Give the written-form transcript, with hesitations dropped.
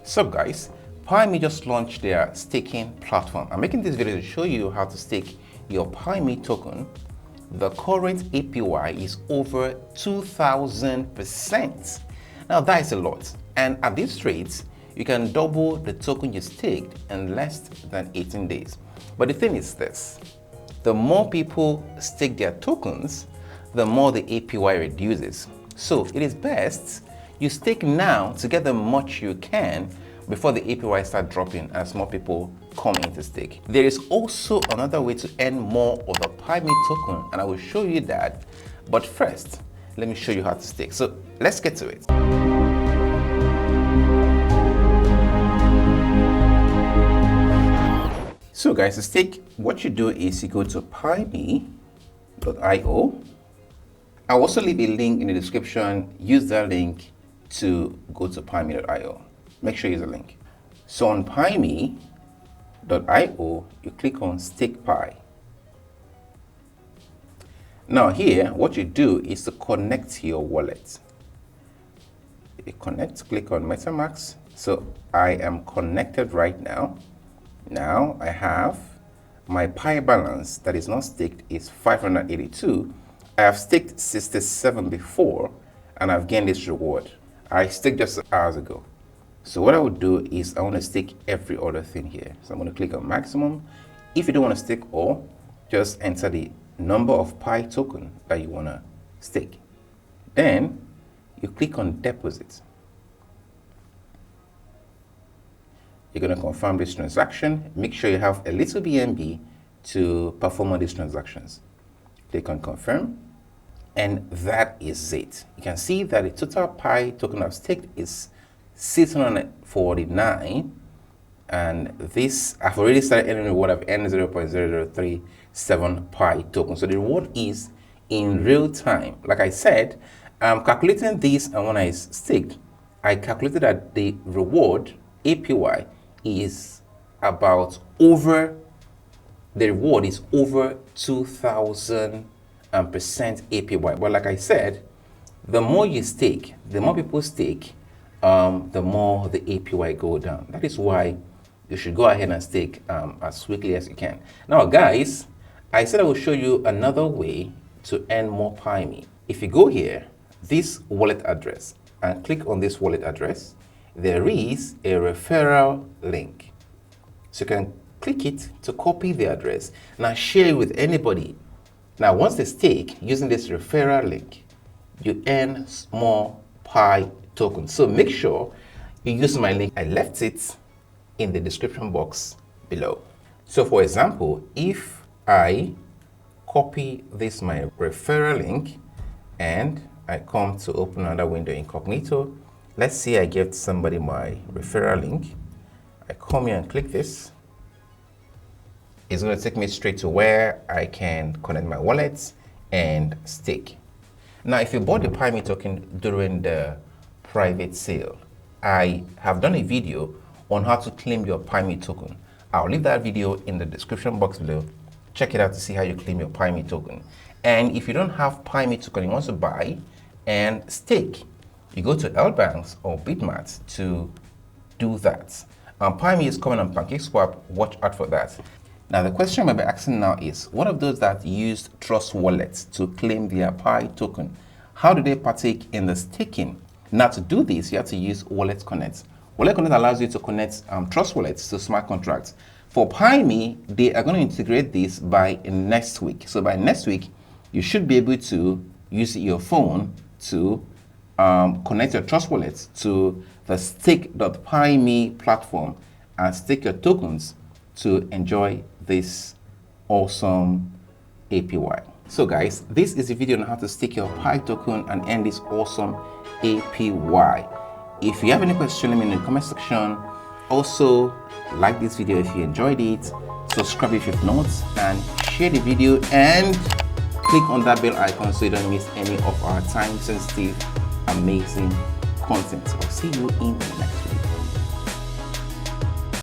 So guys, Pieme just launched their staking platform. I'm making this video to show you how to stake your Pieme token. The current APY is over 2,000%. Now that is a lot. And at this rate, you can double the token you staked in less than 18 days. But the thing is this, the more people stake their tokens, the more the APY reduces. So it is best you stake now to get the much you can before the APY start dropping as more people come in to stake. There is also another way to earn more of the Pieme token, and I will show you that. But first, let me show you how to stake. So let's get to it. So guys, to stake, what you do is you go to pieme.io. I'll also leave a link in the description. Use that link to go to pieme.io. Make sure you use the link. So on pieme.io, you click on Stake Pi. Now here, what you do is to connect to your wallet. You connect, click on MetaMask. So I am connected right now. Now I have my Pi balance that is not staked is 582. I have staked 67 before and I've gained this reward. I staked just hours ago. So what I would do is I want to stake every other thing here. So I'm going to click on maximum. If you don't want to stake all, just enter the number of Pi token that you want to stake. Then you click on deposit. You're going to confirm this transaction. Make sure you have a little BNB to perform all these transactions. Click on confirm. And that is it. You can see that the total Pi token I've staked is 649. And this, I've already started earning reward. I've earned 0.0037 Pi token. So the reward is in real time. Like I said, I'm calculating this, and when I staked, I calculated that the reward APY is about over, the reward is over 2,000% APY. But like I said, the more you stake, the more people stake, the more the APY go down. That is why you should go ahead and stake as quickly as you can. Now guys, I said I will show you another way to earn more Pieme. If you go here, this wallet address, and click on this wallet address, there is a referral link. So you can click it to copy the address. Now share it with anybody. Now once they stake using this referral link, you earn more Pi tokens. So make sure you use my link. I left it in the description box below. So for example, if I copy this my referral link and I come to open another window incognito, let's say I give somebody my referral link. I come here and click this. It's going to take me straight to where I can connect my wallets and stake. Now, if you bought the Pieme token during the private sale, I have done a video on how to claim your Pieme token. I'll leave that video in the description box below. Check it out to see how you claim your Pieme token. And if you don't have Pieme token you want to buy and stake, you go to LBanks or Bitmart to do that. Pieme is coming on PancakeSwap. Watch out for that. Now the question I might be asking now is, what of those that used Trust Wallets to claim their Pi token? How do they partake in the staking? Now to do this, you have to use Wallet Connect. Wallet Connect allows you to connect Trust Wallets to smart contracts. For Pieme, they are going to integrate this by next week. So by next week, you should be able to use your phone to connect your Trust Wallet to the stake.pieme platform and stake your tokens to enjoy this awesome APY. So guys, this is a video on how to stake your Pi token and earn this awesome APY. If you have any question, let me know in the comment section. Also, like this video if you enjoyed it, subscribe if you've not, and share the video and click on that bell icon so you don't miss any of our time sensitive amazing content. I'll see you in the next one.